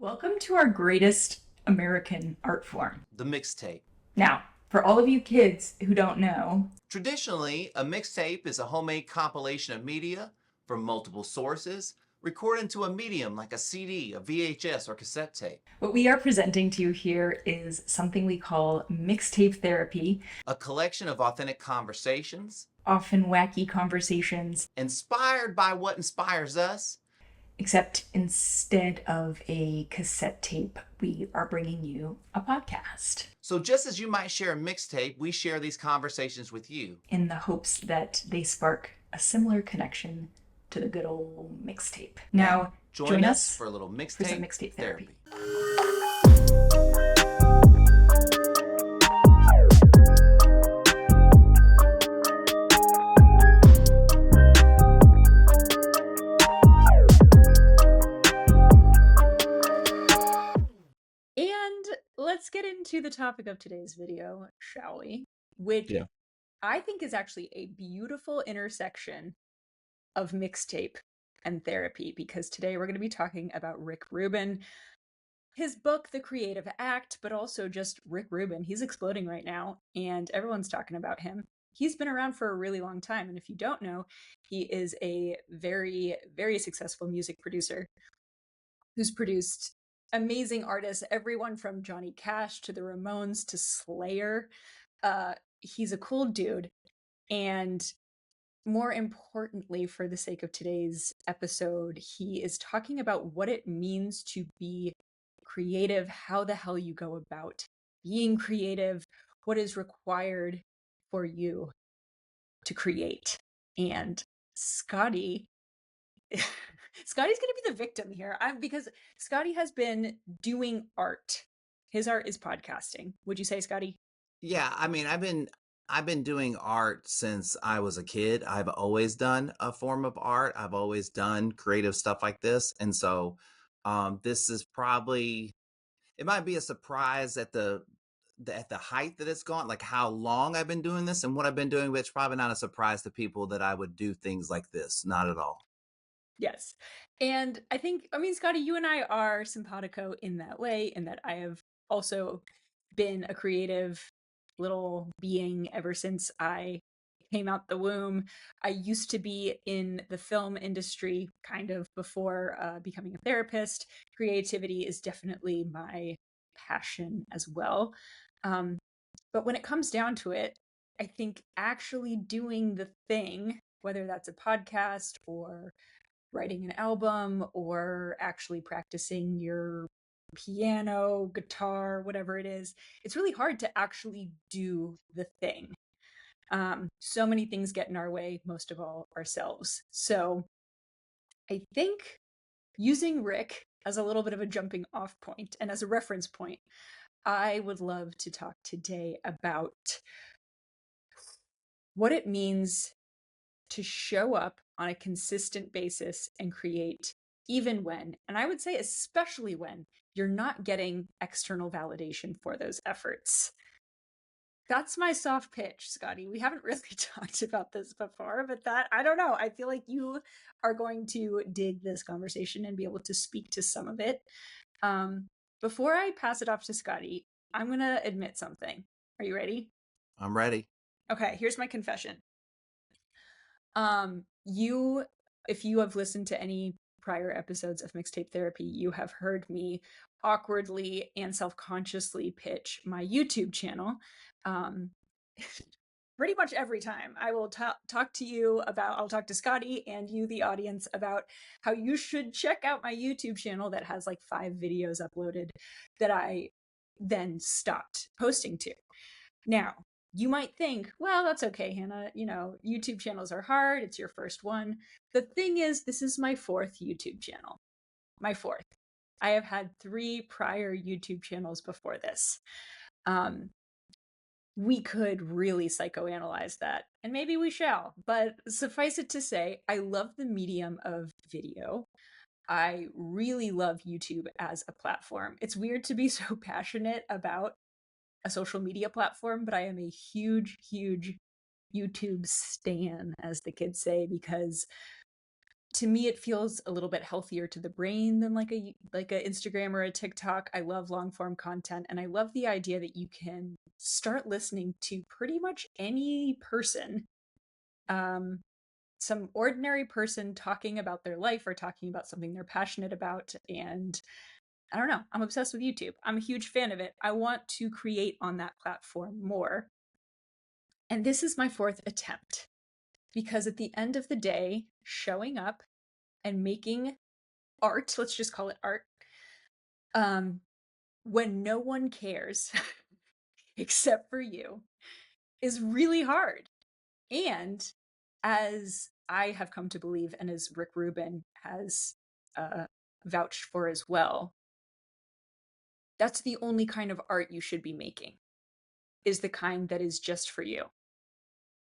Welcome to our greatest American art form. The mixtape. Now, for all of you kids who don't know, Traditionally, a mixtape is a homemade compilation of media from multiple sources, recorded into a medium like a CD, a VHS, or cassette tape. what we are presenting to you here is something we call Mixtape Therapy, A collection of authentic conversations, often wacky conversations, inspired by what inspires us. except instead of a cassette tape, we are bringing you a podcast So just as you might share a mixtape, we share these conversations with you. in the hopes that they spark a similar connection to the good old mixtape. Now, Join us for a little for some mixtape mixtape therapy. Let's get into the topic of today's video, shall we? Which I think is actually a beautiful intersection of mixtape and therapy, because today we're going to be talking about Rick Rubin, his book, The Creative Act, but also just Rick Rubin. He's exploding right now, and everyone's talking about him. He's been around for a really long time, and if you don't know, he is a very, very successful music producer who's produced amazing artists, everyone from Johnny Cash to the Ramones to Slayer. He's a cool dude. And more importantly, for the sake of today's episode, he is talking about what it means to be creative, how the hell you go about being creative, what is required for you to create. And Scottie Scottie's going to be the victim here because Scottie has been doing art. His art is podcasting. Would you say, Scottie? Yeah, I mean, I've been doing art since I was a kid. I've always done a form of art. I've always done creative stuff like this. And so this is probably, it might be a surprise at the height that it's gone, like how long I've been doing this and what I've been doing, but it's probably not a surprise to people that I would do things like this. Not at all. Yes. And I mean, Scottie, you and I are simpatico in that way, in that I have also been a creative little being ever since I came out the womb. I used to be in the film industry kind of before becoming a therapist. Creativity is definitely my passion as well. But when it comes down to it, I think actually doing the thing, whether that's a podcast or writing an album or actually practicing your piano, guitar, whatever it is, it's really hard to actually do the thing. So many things get in our way, most of all ourselves. So I think using Rick as a little bit of a jumping off point and as a reference point, I would love to talk today about what it means to show up on a consistent basis and create, even when, and I would say especially when, you're not getting external validation for those efforts. That's my soft pitch, Scottie. We haven't really talked about this before, but I don't know. I feel like you are going to dig this conversation and be able to speak to some of it. Before I pass it off to Scottie, I'm going to admit something. Are you ready? I'm ready. Okay, here's my confession. If you have listened to any prior episodes of Mixtape Therapy, you have heard me awkwardly and self-consciously pitch my YouTube channel. Pretty much every time I will talk to you about, I'll talk to Scottie and you, the audience, about how you should check out my YouTube channel that has like 5 videos uploaded that I then stopped posting to. Now, you might think, well, that's okay, Hannah. You know, YouTube channels are hard. It's your first one. The thing is, this is my 4th YouTube channel. My 4th. I have had 3 prior YouTube channels before this. We could really psychoanalyze that, and maybe we shall. But suffice it to say, I love the medium of video. I really love YouTube as a platform. It's weird to be so passionate about a social media platform, but I am a huge, huge YouTube stan, as the kids say, because to me it feels a little bit healthier to the brain than like a Instagram or a TikTok. I love long form content, and I love the idea that you can start listening to pretty much any person, some ordinary person talking about their life or talking about something they're passionate about. And I don't know, I'm obsessed with YouTube. I'm a huge fan of it. I want to create on that platform more. And this is my fourth attempt, because at the end of the day, showing up and making art, let's just call it art, when no one cares except for you, is really hard. And as I have come to believe, and as Rick Rubin has vouched for as well, that's the only kind of art you should be making, is the kind that is just for you.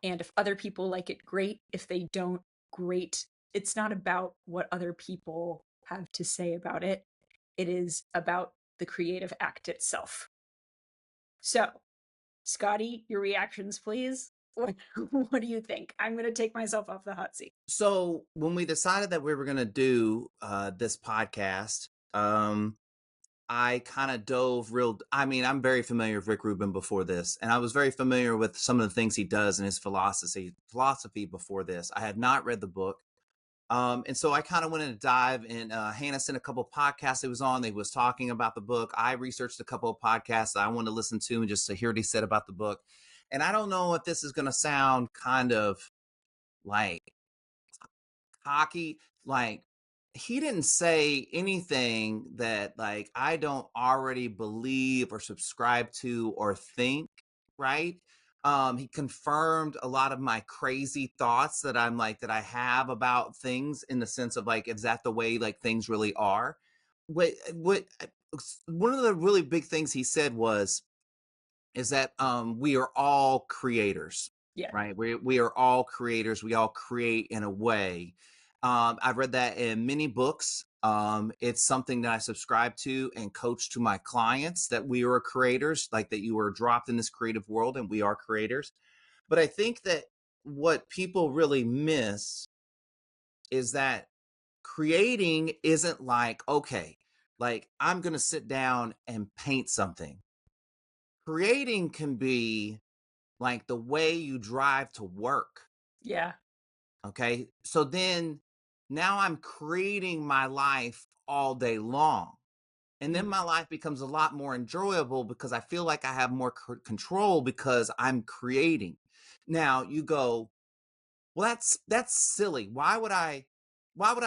And if other people like it, great. If they don't, great. It's not about what other people have to say about it. It is about the creative act itself. So, Scottie, your reactions, please. What do you think? I'm going to take myself off the hot seat. So when we decided that we were going to do this podcast, I kind of dove I mean, I'm very familiar with Rick Rubin before this, and I was very familiar with some of the things he does and his philosophy before this. I had not read the book. And so I kind of went in a dive, and Hannah sent a couple of podcasts he was on. They was talking about the book. I researched a couple of podcasts that I wanted to listen to and just to hear what he said about the book. And I don't know if this is going to sound kind of like cocky, like he didn't say anything that like I don't already believe or subscribe to or think, right? He confirmed a lot of my crazy thoughts that I'm like that I have about things, in the sense of like, is that the way like things really are? What one of the really big things he said is that we are all creators. Yeah. Right. We are all creators. We all create in a way. I've read that in many books. It's something that I subscribe to and coach to my clients, that we are creators, like that you were dropped in this creative world and we are creators. But I think that what people really miss is that creating isn't like, okay, like I'm going to sit down and paint something. Creating can be like the way you drive to work. Yeah. Okay. So then now I'm creating my life all day long. And then my life becomes a lot more enjoyable because I feel like I have more control because I'm creating. Now you go, well, that's silly. Why would I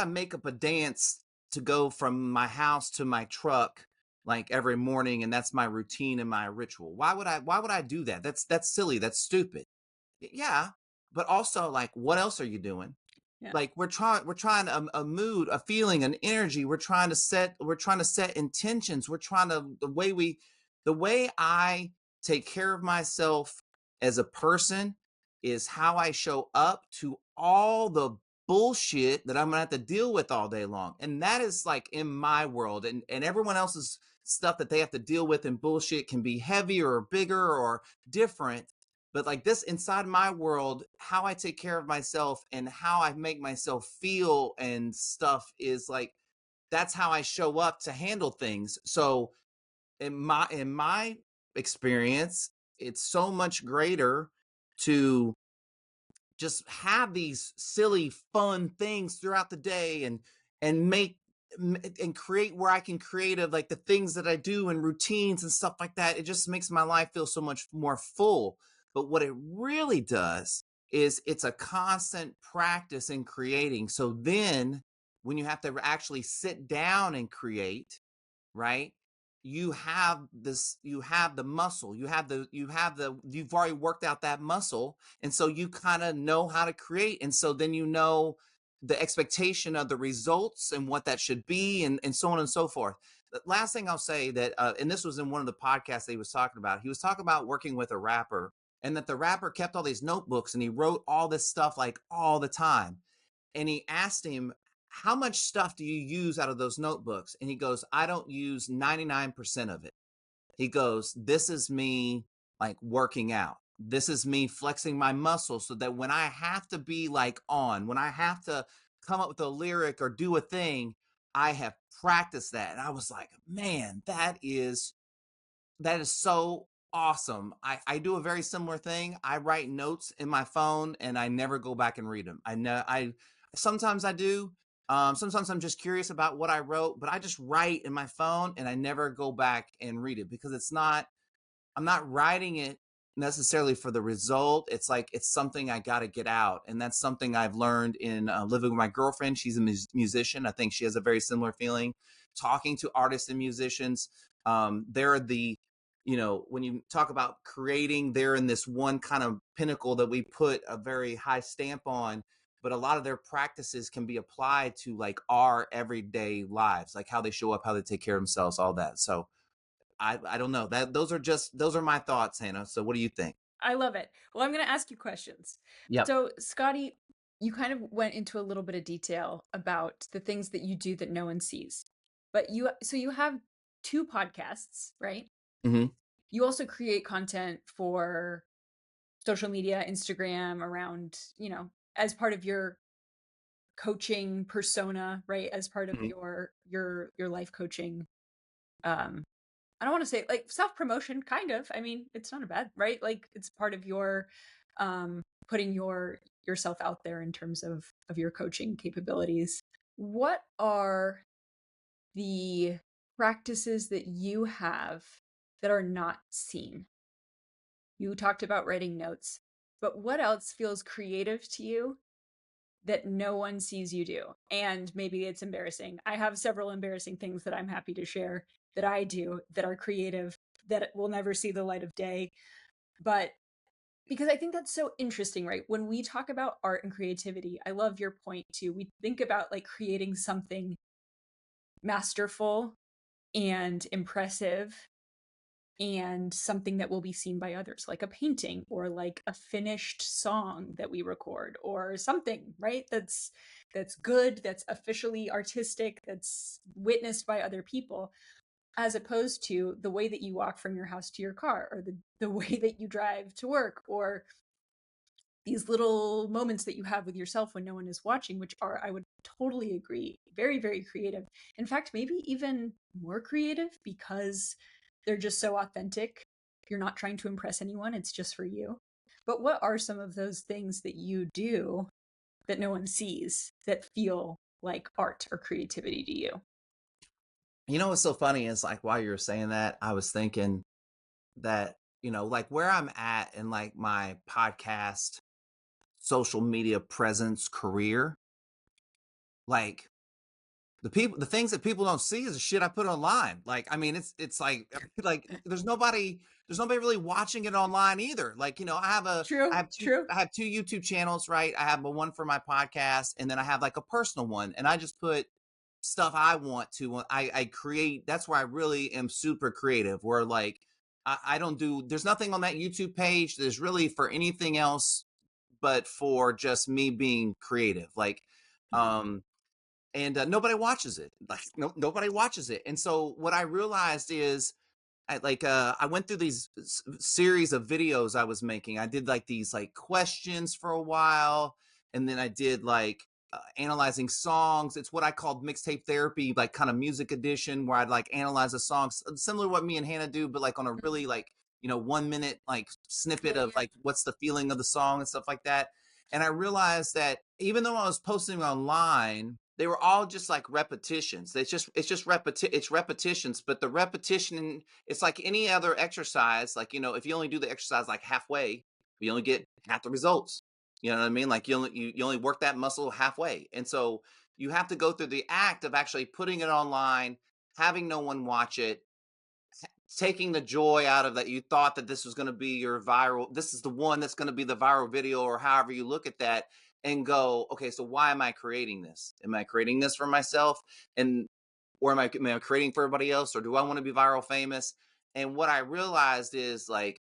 make up a dance to go from my house to my truck like every morning, and that's my routine and my ritual? Why would I do that? That's silly. That's stupid. Yeah, but also like, what else are you doing? Yeah. Like we're trying a mood, a feeling, an energy. We're trying to set intentions. We're trying to the way I take care of myself as a person is how I show up to all the bullshit that I'm gonna have to deal with all day long. And that is like in my world, and everyone else's stuff that they have to deal with, and bullshit can be heavier or bigger or different. But like this, inside my world, how I take care of myself and how I make myself feel and stuff is like, that's how I show up to handle things. So in my experience, it's so much greater to just have these silly fun things throughout the day, and make and create where I can create of like the things that I do and routines and stuff like that. It just makes my life feel so much more full. But what it really does is it's a constant practice in creating. So then when you have to actually sit down and create, right, you have the muscle, you've already worked out that muscle, and so you kind of know how to create. And so then you know the expectation of the results and what that should be, and so on and so forth. The last thing I'll say, that and this was in one of the podcasts that he was talking about. He was talking about working with a rapper, and that the rapper kept all these notebooks and he wrote all this stuff like all the time. And he asked him, how much stuff do you use out of those notebooks? And he goes, I don't use 99% of it. He goes, this is me like working out. This is me flexing my muscles so that when I have to be like when I have to come up with a lyric or do a thing, I have practiced that. And I was like, man, that is so awesome. I do a very similar thing. I write notes in my phone and I never go back and read them. I know I sometimes I do. Sometimes I'm just curious about what I wrote, but I just write in my phone and I never go back and read it because I'm not writing it necessarily for the result. It's like it's something I got to get out, and that's something I've learned in living with my girlfriend. She's a musician. I think she has a very similar feeling. Talking to artists and musicians, they're the when you talk about creating, they're in this one kind of pinnacle that we put a very high stamp on. But a lot of their practices can be applied to like our everyday lives, like how they show up, how they take care of themselves, all that. So I don't know that those are my thoughts, Hannah. So what do you think? I love it. Well, I'm going to ask you questions. Yep. So, Scottie, you kind of went into a little bit of detail about the things that you do that no one sees. But you have two podcasts, right? Mm-hmm. You also create content for social media, Instagram, around, as part of your coaching persona, right? As part of Mm-hmm. your life coaching um I don't want to say like self-promotion, kind of. I mean, it's not a bad, right? Like it's part of your putting yourself out there in terms of your coaching capabilities. What are the practices that you have that are not seen? You talked about writing notes, but what else feels creative to you that no one sees you do? And maybe it's embarrassing. I have several embarrassing things that I'm happy to share that I do that are creative that will never see the light of day. But because I think that's so interesting, right? When we talk about art and creativity, I love your point too. We think about like creating something masterful and impressive and something that will be seen by others, like a painting or like a finished song that we record or something, right? That's good, that's officially artistic, that's witnessed by other people, as opposed to the way that you walk from your house to your car, or the way that you drive to work, or these little moments that you have with yourself when no one is watching, which are, I would totally agree, very, very creative. In fact, maybe even more creative because they're just so authentic. You're not trying to impress anyone, it's just for you. But what are some of those things that you do that no one sees that feel like art or creativity to you? You know what's so funny is like while you were saying that, I was thinking that, like where I'm at in like my podcast, social media presence career, like the things that people don't see is the shit I put online. Like, I mean, it's like like there's nobody really watching it online either. Like, True, true. I have two YouTube channels, right? I have one for my podcast and then I have like a personal one and I just put stuff I want to. I create, that's where I really am super creative, where like I don't do, there's nothing on that YouTube page that's really for anything else but for just me being creative. Like, um, and nobody watches it. Like nobody watches it. And so what I realized is I went through these series of videos I was making. I did like these like questions for a while, and then I did like analyzing songs. It's what I called Mixtape Therapy, like kind of music edition, where I'd like analyze a song, similar to what me and Hannah do, but like on a really like 1 minute like snippet Yeah, of yeah. like what's the feeling of the song and stuff like that. And I realized that even though I was posting online, they were all just like repetitions. It's repetitions, but the repetition, it's like any other exercise. Like, if you only do the exercise like halfway, you only get half the results. You know what I mean? Like you only work that muscle halfway. And so you have to go through the act of actually putting it online, having no one watch it, taking the joy out of that. You thought that this was going to be your viral, this is the one that's going to be the viral video, or however you look at that, and go, okay, so why am I creating this? Am I creating this for myself? And or am I creating for everybody else? Or do I want to be viral famous? And what I realized is like,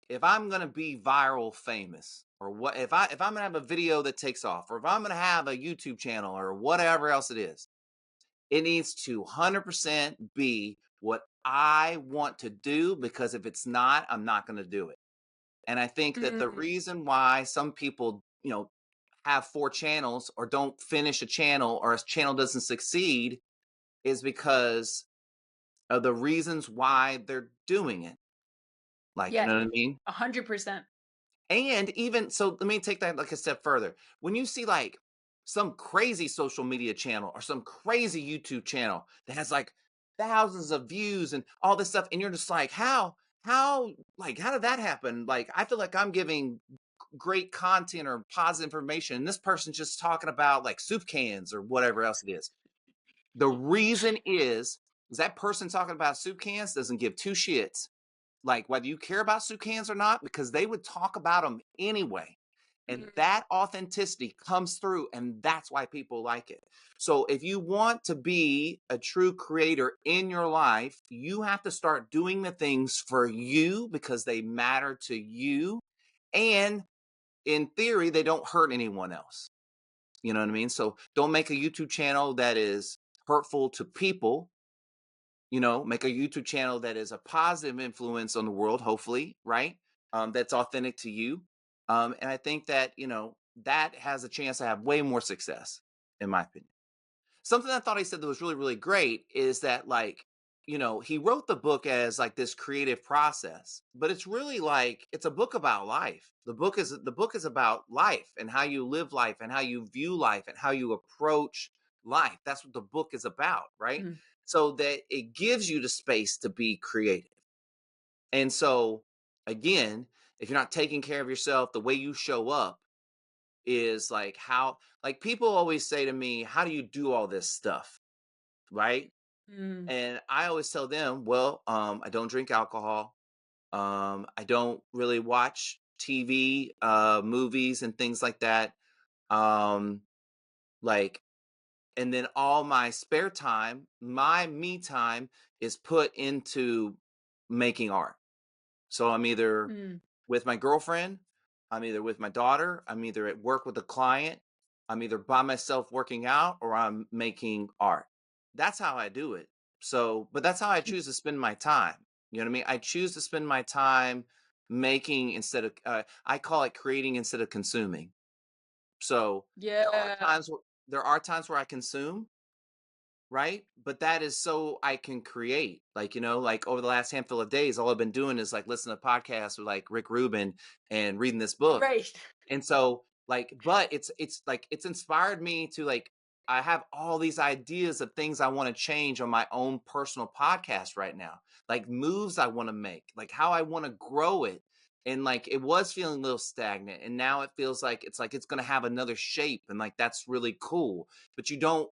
if I'm going to be viral famous, or what if I'm going to have a video that takes off, or if I'm going to have a YouTube channel or whatever else it is, it needs to 100% be what I want to do, because if it's not, I'm not going to do it. And I think that the Mm. reason why some people, have 4 channels or don't finish a channel or a channel doesn't succeed is because of the reasons why they're doing it. Like, you Yeah, know what I mean? 100%. And even so, let me take that like a step further. When you see like some crazy social media channel or some crazy YouTube channel that has like thousands of views and all this stuff, and you're just like, how did that happen? Like, I feel like I'm giving great content or positive information, and this person's just talking about like soup cans or whatever else it is. The reason is that person talking about soup cans doesn't give two shits like whether you care about soup cans or not, because they would talk about them anyway. And Mm. that authenticity comes through, and that's why people like it. So, if you want to be a true creator in your life, you have to start doing the things for you because they matter to you. And in theory, they don't hurt anyone else. You know what I mean? So, don't make a YouTube channel that is hurtful to people. Make a YouTube channel that is a positive influence on the world, hopefully, right? That's authentic to you. And I think that, that has a chance to have way more success, in my opinion. Something I thought he said that was really, really great is that, like, he wrote the book as like this creative process, but it's really like it's a book about life. The book is about life and how you live life and how you view life and how you approach life. That's what the book is about, right? Mm. So that it gives you the space to be creative. And so, again, if you're not taking care of yourself, the way you show up is like how, like, people always say to me, how do you do all this stuff? Right. Mm. And I always tell them, well, I don't drink alcohol. I don't really watch TV, movies and things like that. Um, like, and then all my spare time, my me time is put into making art. So I'm either Mm. with my girlfriend, I'm either with my daughter, I'm either at work with a client, I'm either by myself working out or I'm making art. That's how I do it. So, but that's how I choose to spend my time. You know what I mean? I choose to spend my time making instead of, I call it creating instead of consuming. So Yeah. there are times where I consume, right? But that is so I can create. Like, like over the last handful of days, all I've been doing is like listening to podcasts with like Rick Rubin and reading this book. Right. And so like, but it's like it's inspired me to like I have all these ideas of things I want to change on my own personal podcast right now. Like moves I want to make, like how I want to grow it. And like it was feeling a little stagnant. And now it feels like it's gonna have another shape. And like that's really cool. But you don't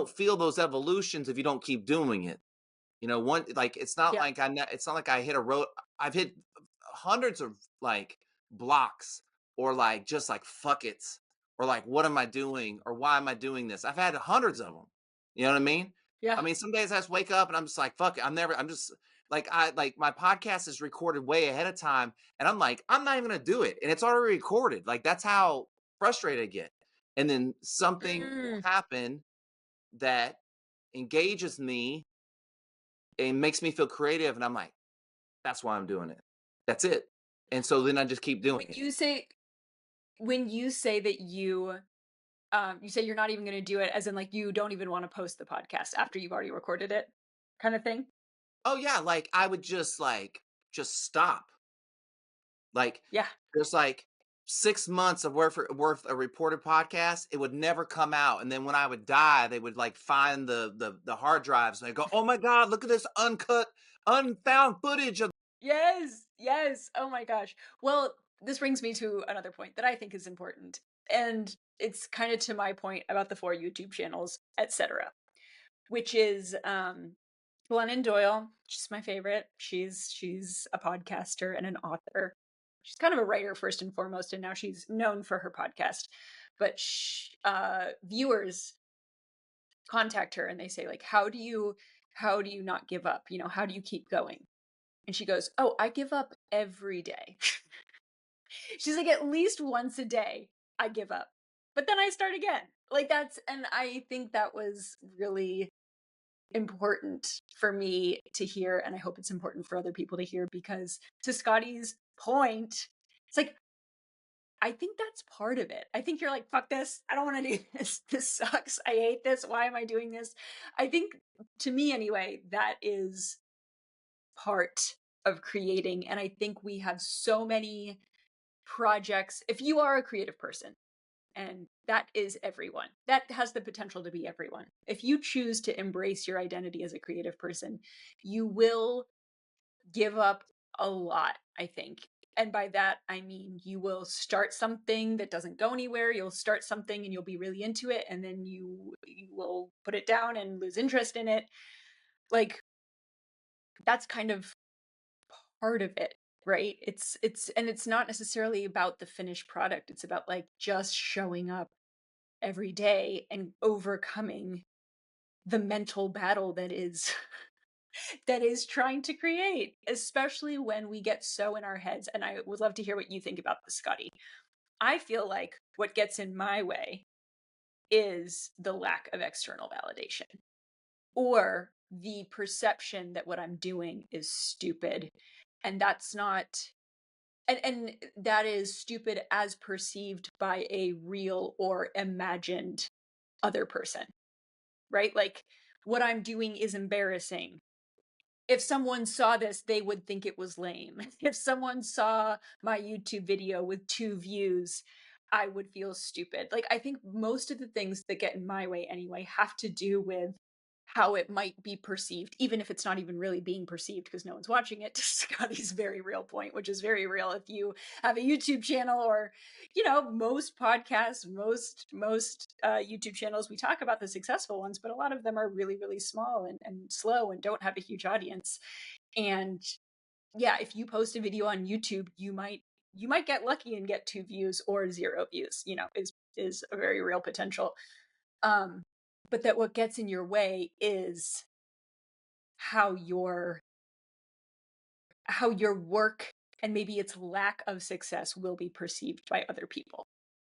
feel those evolutions if you don't keep doing it. One like Yeah. it's not like I hit a road. I've hit hundreds of like blocks or like just like fuck it or like what am I doing or why am I doing this? I've had hundreds of them. You know what I mean? I Yeah. mean, some days I just wake up and I'm just like fuck it. I'm just like my podcast is recorded way ahead of time and I'm like I'm not even gonna do it and it's already recorded. Like that's how frustrated I get. And then something will Mm. happen that engages me and makes me feel creative and I'm like, that's why I'm doing it. That's it. And so then I just keep doing When it. you say when you say that you say you're not even gonna do it, as in, like, you don't even wanna post the podcast after you've already recorded it, kinda thing? Oh yeah, like I would just stop. Like Yeah. there's like 6 months of worth of reported podcast, it would never come out. And then when I would die, they would like find the hard drives and they go, oh my God, look at this uncut, unfound footage of Yes, yes, oh my gosh. Well, this brings me to another point that I think is important, and it's kinda to my point about the 4 YouTube channels, etcetera, which is, Glennon Doyle. She's my favorite. She's a podcaster and an author. She's kind of a writer first and foremost, and now she's known for her podcast. But viewers contact her and they say like, how do you not give up? How do you keep going?" And she goes, "Oh, I give up every day." She's like, "At least once a day, I give up, but then I start again." Like and I think that was really important for me to hear, and I hope it's important for other people to hear, because to Scottie's point, it's like I think that's part of it. I think you're like, fuck this. I don't want to do this. This sucks. I hate this. Why am I doing this? I think, to me anyway, that is part of creating. And I think we have so many projects. If you are a creative person, and that is everyone, that has the potential to be everyone. If you choose to embrace your identity as a creative person, you will give up a lot, I think. And by that, I mean you will start something that doesn't go anywhere. You'll start something and you'll be really into it, and then you will put it down and lose interest in it. Like, that's kind of part of it, right? It's not necessarily about the finished product. It's about like just showing up every day and overcoming the mental battle that is that is trying to create, especially when we get so in our heads. And I would love to hear what you think about this, Scottie. I feel like what gets in my way is the lack of external validation, or the perception that what I'm doing is stupid. And that's not, and that is stupid as perceived by a real or imagined other person, right? Like, what I'm doing is embarrassing. If someone saw this, they would think it was lame. If someone saw my YouTube video with 2 views, I would feel stupid. Like, I think most of the things that get in my way anyway have to do with how it might be perceived, even if it's not even really being perceived because no one's watching it. To Scottie's very real point, which is very real. If you have a YouTube channel, or, most podcasts, most YouTube channels, we talk about the successful ones, but a lot of them are really, really small and slow and don't have a huge audience. And yeah, if you post a video on YouTube, you might get lucky and get 2 views or 0 views, is a very real potential. Um, but that what gets in your way is how your work and maybe its lack of success will be perceived by other people.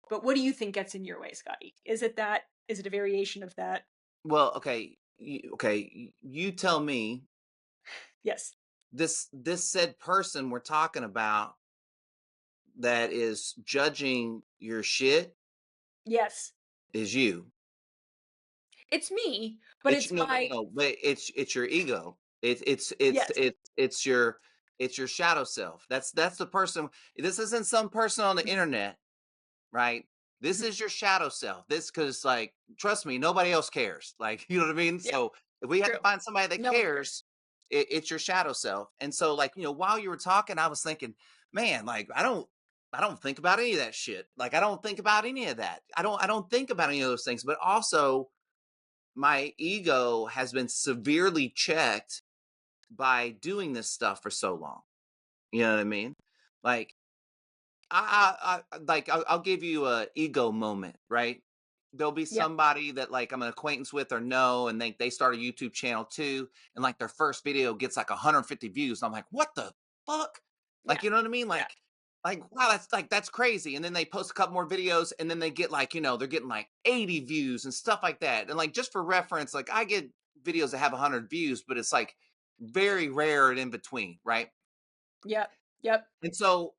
But what do you think gets in your way, Scottie? Is it that? Is it a variation of that? Well, okay, you tell me. Yes. This said person we're talking about that is judging your shit Yes. is you. It's me, but It's it's no, no, my no, but it's your ego. yes. It's your shadow self. That's the person. This isn't some person on the internet, right? This is your shadow self. This, because, like, trust me, nobody else cares. Like, you know what I mean? Yeah, So if we have true. to find somebody that No one cares. cares, it's your shadow self. And so, like, while you were talking, I was thinking, man, like, I don't think about any of that shit. Like, I don't think about any of that. I don't think about any of those things. But also, my ego has been severely checked by doing this stuff for so long. You know what I mean? Like, I'll give you a ego moment, right? There'll be Yep. somebody that, like, I'm an acquaintance with or know, and they start a YouTube channel too, and like their first video gets like 150 views. And I'm like, what the fuck? Yeah. Like, you know what I mean? Yeah. Like, wow, that's crazy. And then they post a couple more videos, and then they get, like, they're getting like 80 views and stuff like that. And, like, just for reference, like, I get videos that have 100 views, but it's like very rare and in between, right? Yep. Yep. And so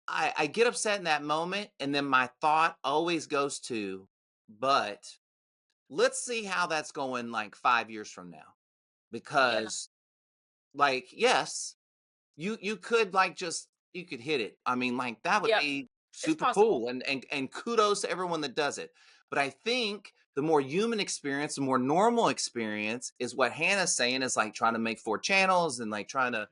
I get upset in that moment, and then my thought always goes to, but let's see how that's going like 5 years from now. Yeah. Because, like, yes, you could, like, just you could hit it. I mean, like, that would Yep. be It's super possible. cool, and kudos to everyone that does it. But I think the more human experience, the more normal experience is what Hannah's saying, is like trying to make 4 channels and, like, trying to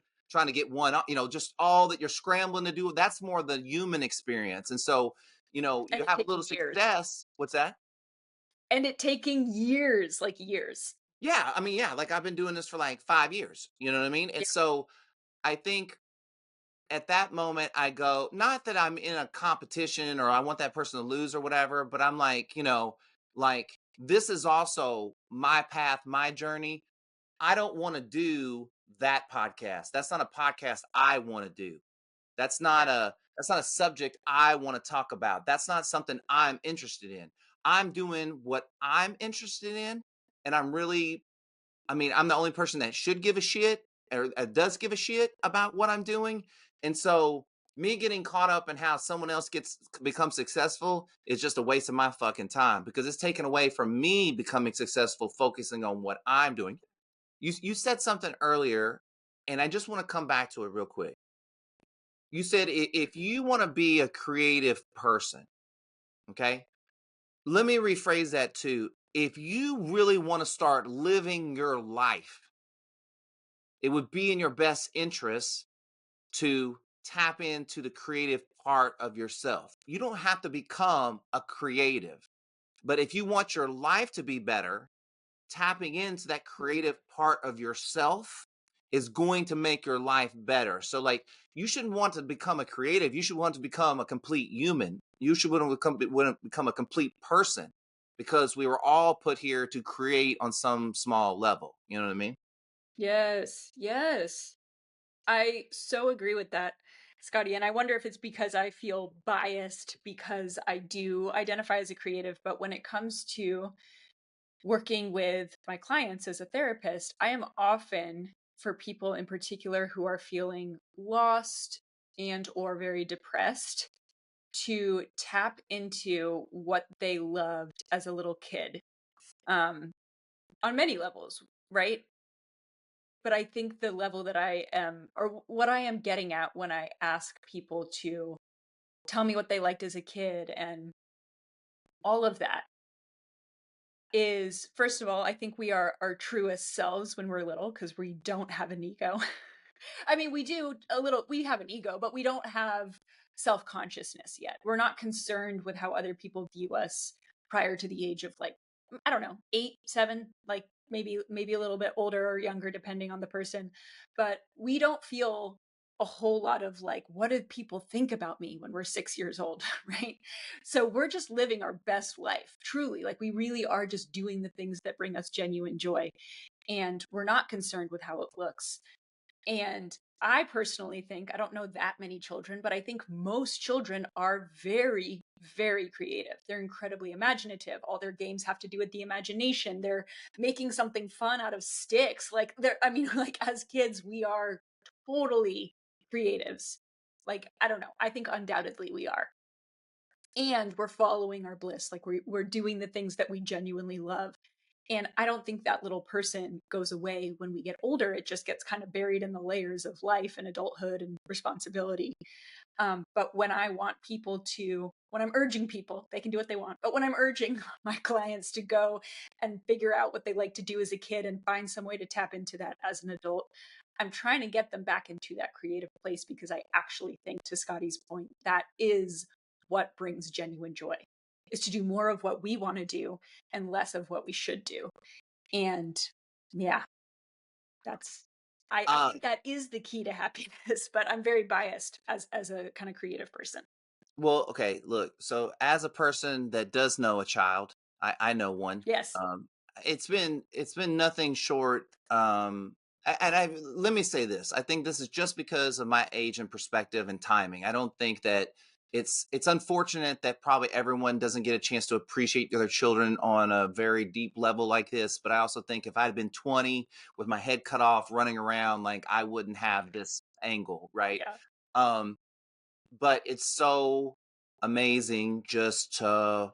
get one, just all that you're scrambling to do. That's more the human experience. And so, And you it have a taking little years. success. What's that? And it taking years, like years. Yeah, I mean, yeah, like, I've been doing this for like 5 years. You know what I mean? And Yeah. so I think at that moment I go, not that I'm in a competition or I want that person to lose or whatever, but I'm like, like, this is also my path, my journey. I don't want to do that podcast. That's not a podcast I want to do. That's Yeah. not a subject I want to talk about. That's not something I'm interested in. I'm doing what I'm interested in, and I'm the only person that should give a shit, or does give a shit about what I'm doing. And so Me getting caught up in how someone else becomes successful is just a waste of my fucking time, because it's taken away from me becoming successful, focusing on what I'm doing. You said something earlier, and I just want to come back to it real quick. You said if you want to be a creative person, okay? Let me rephrase that too. If you really want to start living your life, it would be in your best interest to tap into the creative part of yourself. You don't have to become a creative, but if you want your life to be better, tapping into that creative part of yourself is going to make your life better. So, like, you shouldn't want to become a creative. You should want to become a complete human. You should want to become a complete person, because we were all put here to create on some small level. You know what I mean? Yes, yes. I so agree with that, Scotty. And I wonder if it's because I feel biased because I do identify as a creative. But when it comes to working with my clients as a therapist, I am often for people in particular who are feeling lost and or very depressed to tap into what they loved as a little kid, um, on many levels, right? But I think the level that I am, or what I am getting at when I ask people to tell me what they liked as a kid and all of that, is first of all, I think we are our truest selves when we're little because we don't have an ego. I mean, we do a little, we have an ego, but we don't have self consciousness yet. We're not concerned with how other people view us prior to the age of like, I don't know, 8, 7, like maybe a little bit older or younger, depending on the person. But we don't feel a whole lot of like, what did people think about me when we're 6 years old, right? So we're just living our best life, truly. Like we really are just doing the things that bring us genuine joy. And we're not concerned with how it looks. And I personally think, I don't know that many children, but I think most children are very, very creative. They're incredibly imaginative. All their games have to do with the imagination. They're making something fun out of sticks. Like I mean, like as kids, we are totally creatives. Like, I don't know. I think undoubtedly we are. And we're following our bliss. Like we're doing the things that we genuinely love. And I don't think that little person goes away when we get older. It just gets kind of buried in the layers of life and adulthood and responsibility. But when I want people to, when I'm urging people, they can do what they want. But when I'm urging my clients to go and figure out what they like to do as a kid and find some way to tap into that as an adult, I'm trying to get them back into that creative place because I actually think, to Scotty's point, that is what brings genuine joy, is to do more of what we want to do and less of what we should do. And yeah, that's I Uh, think that is the key to happiness, but I'm very biased as a kind of creative person. well, okay, look. So, as a person that does know a child, I know one. Yes. Um, it's been nothing short. And I let me say this. I think this is just because of my age and perspective and timing. I don't think that it's unfortunate that probably everyone doesn't get a chance to appreciate their children on a very deep level like this. But I also think if I'd been 20 with my head cut off, running around, like, I wouldn't have this angle, right? Yeah. Um, but it's so amazing just to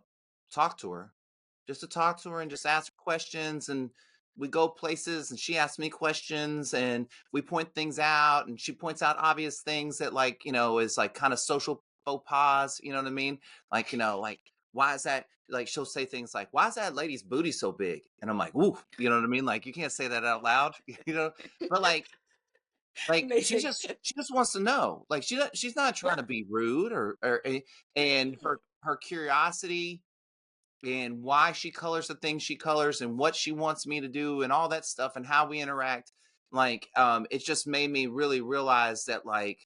talk to her, and just ask questions. And we go places and she asks me questions and we point things out and she points out obvious things that, like, is like kind of social faux pas. You know what I mean? Like, like, why is that, like, she'll say things like, why is that lady's booty so big? And I'm like, ooh, you know what I mean? Like, you can't say that out loud. But like, she Amazing. just she just wants to know. Like, she's not trying to be rude, and her curiosity and why she colors the things she colors and what she wants me to do and all that stuff and how we interact. Like, it just made me really realize that, like,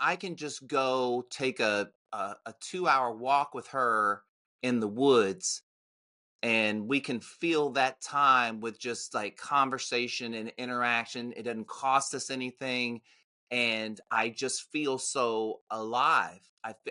I can just go take a 2-hour walk with her in the woods, and we can fill that time with just like conversation and interaction. It doesn't cost us anything, and I just feel so alive.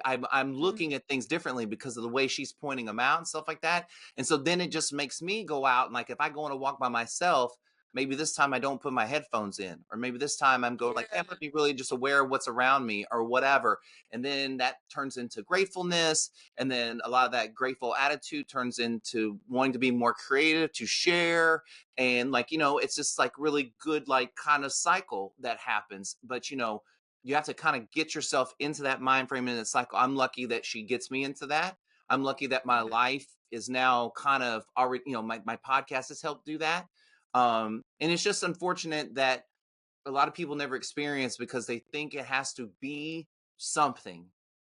I'm Mm. looking at things differently because of the way she's pointing them out and stuff like that. And so then it just makes me go out, and, like, if I go on a walk by myself, Maybe this time I don't put my headphones in, or maybe this time I'm going like, hey, I'm gonna be really just aware of what's around me or whatever. And then that turns into gratefulness. And then a lot of that grateful attitude turns into wanting to be more creative, to share. And like, it's just like really good, like kind of cycle that happens. But you have to kind of get yourself into that mind frame and it's cycle. I'm lucky that she gets me into that. I'm lucky that my life is now kind of already, my podcast has helped do that. And it's just unfortunate that a lot of people never experience because they think it has to be something.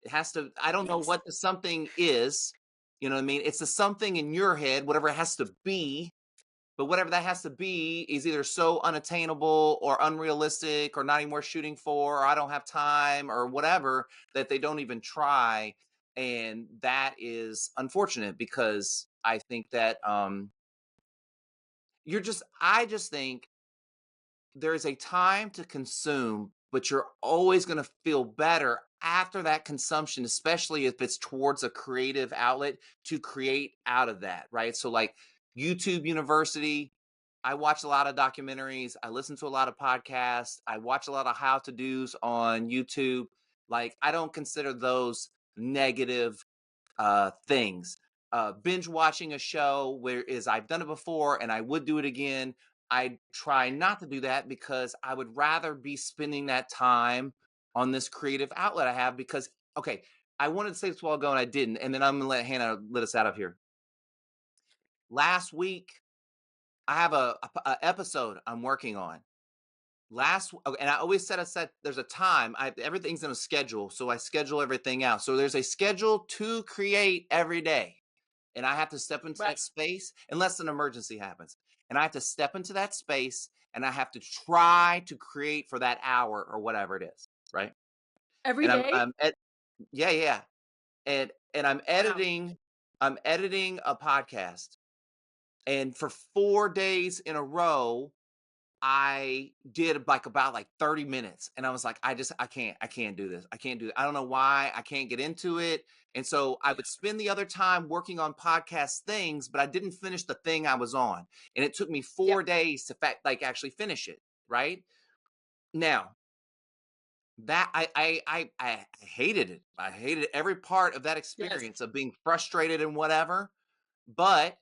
It has to, I don't know what the something is. You know what I mean? It's the something in your head, whatever it has to be. But whatever that has to be is either so unattainable or unrealistic or not even worth shooting for, or I don't have time or whatever that they don't even try. And that is unfortunate because I think that I just think there is a time to consume, but you're always going to feel better after that consumption, especially if it's towards a creative outlet to create out of that, right? So, like YouTube University, I watch a lot of documentaries, I listen to a lot of podcasts, I watch a lot of how to do's on YouTube. Like, I don't consider those negative things. Binge watching a show where is I've done it before and I would do it again. I try not to do that because I would rather be spending that time on this creative outlet I have because okay, I wanted to say this a while ago and I didn't, and then I'm gonna let Hannah let us out of here. Last week, I have a episode I'm working on. And I always said there's a time. Everything's in a schedule, so I schedule everything out. So there's a schedule to create every day and I have to step into that space unless an emergency happens. And I have to step into that space and I have to try to create for that hour or whatever it is, right? Every And day? yeah, yeah. And I'm editing a podcast. And for 4 days in a row, I did like about like 30 minutes and I was like, I can't do this. I can't do it. I don't know why I can't get into it. And so I would spend the other time working on podcast things, but I didn't finish the thing I was on. And it took me 4 days to actually finish it. Right now that I hated it. I hated every part of that experience of being frustrated and whatever. But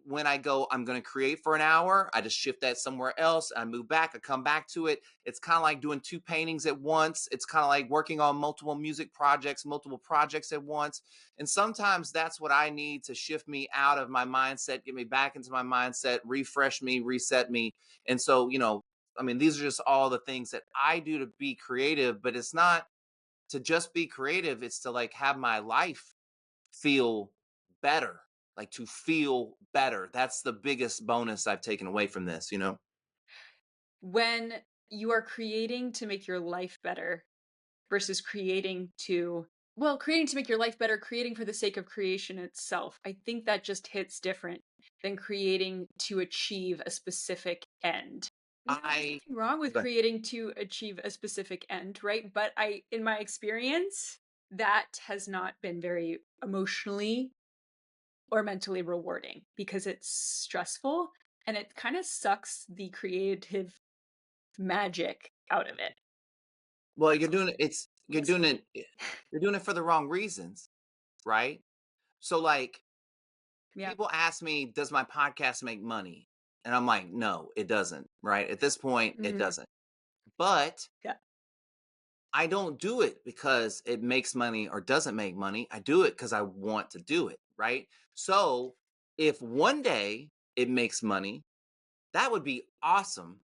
when I go, I'm going to create for an hour, I just shift that somewhere else. I move back, I come back to it. It's kind of like doing two paintings at once. It's kind of like working on multiple music projects, multiple projects at once. And sometimes that's what I need to shift me out of my mindset, get me back into my mindset, refresh me, reset me. And so, I mean, these are just all the things that I do to be creative, but it's not to just be creative. It's to like have my life feel better, like to feel better. That's the biggest bonus I've taken away from this. When you are creating to make your life better versus creating to make your life better, creating for the sake of creation itself, I think that just hits different than creating to achieve a specific end. There's I nothing wrong with but creating to achieve a specific end, right? But in my experience, that has not been very emotionally or mentally rewarding because it's stressful and it kind of sucks the creative magic out of it. well, you're doing it for the wrong reasons, right? So like Yeah. people ask me, does my podcast make money? And I'm like, no, it doesn't, right? At this point, it Mm-hmm. doesn't. But Yeah. I don't do it because it makes money or doesn't make money. I do it because I want to do it, right? So if one day it makes money, that would be awesome.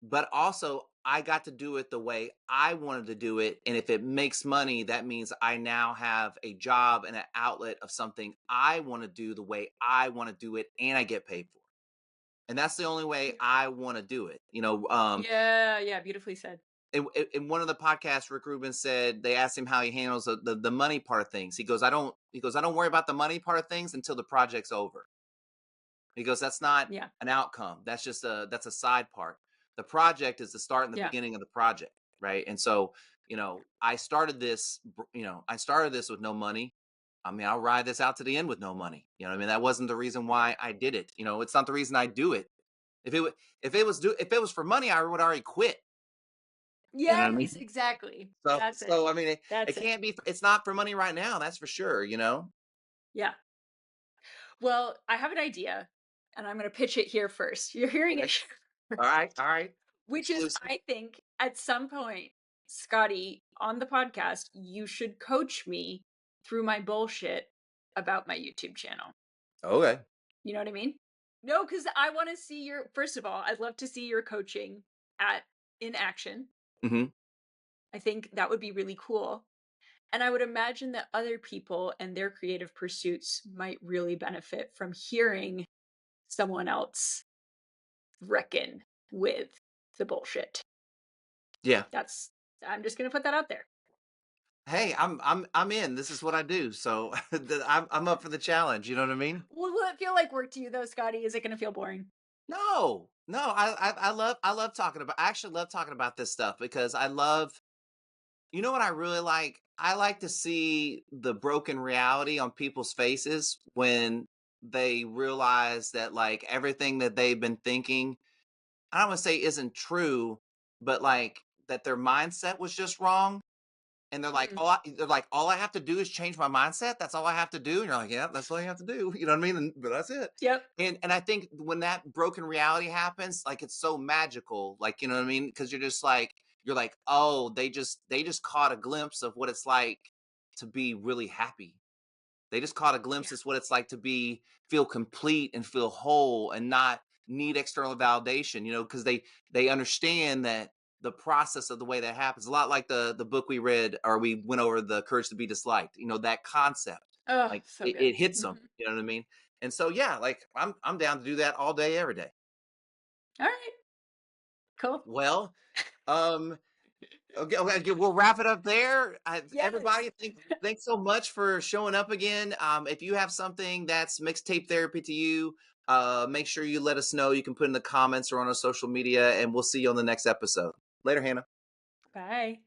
But also, I got to do it the way I wanted to do it. And if it makes money, that means I now have a job and an outlet of something I want to do the way I want to do it, and I get paid for it. And that's the only way I want to do it. Yeah, beautifully said. In one of the podcasts, Rick Rubin said they asked him how he handles the money part of things. I don't worry about the money part of things until the project's over. He goes, that's not Yeah. an outcome. That's a side part. The project is the start and the Yeah. beginning of the project, right? And so, I started this, with no money. I mean, I'll ride this out to the end with no money. You know what I mean? That wasn't the reason why I did it. It's not the reason I do it. If it was for money, I would already quit. You know what I mean? Yes, exactly. So That's it. so I mean, it That's it. can't be. It's not for money right now. That's for sure. Yeah. Well, I have an idea, and I'm going to pitch it here first. You're hearing Okay. it here All first, right. All right. which is, Exclusive. I think, at some point, Scottie, on the podcast, you should coach me through my bullshit about my YouTube channel. Okay. You know what I mean? No, because I want to see your. First of all, I'd love to see your coaching in action. Mm-hmm. I think that would be really cool. And I would imagine that other people and their creative pursuits might really benefit from hearing someone else reckon with the bullshit. Yeah. I'm just gonna put that out there. Hey, I'm in. This is what I do. So I'm up for the challenge. You know what I mean? Will it feel like work to you though, Scottie? Is it gonna feel boring? No, no. I love talking about. I actually love talking about this stuff because I love. You know what I really like? I like to see the broken reality on people's faces when they realize that like everything that they've been thinking, I don't want to say isn't true, but like that their mindset was just wrong. And Mm. they're like, all I have to do is change my mindset. That's all I have to do. And you're like, yeah, that's all you have to do. You know what I mean? But that's it. Yep. And I think when that broken reality happens, like it's so magical. Like, you know what I mean? Because you're like, oh, they just caught a glimpse of what it's like to be really happy. They just caught a glimpse Yeah. of what it's like to feel complete and feel whole and not need external validation, because they understand that the process of the way that happens, a lot like the book we read or we went over, The Courage to Be Disliked, that concept, Oh, like so it good. hits them, Mhm. you know what I mean? And so, yeah, like I'm down to do that all day, every day. All right. Cool. Well, um, okay, okay, we'll wrap it up there. Yes. Everybody, thanks so much for showing up again. If you have something that's mixtape therapy to you, make sure you let us know. You can put in the comments or on our social media, and we'll see you on the next episode. Later, Hannah. Bye.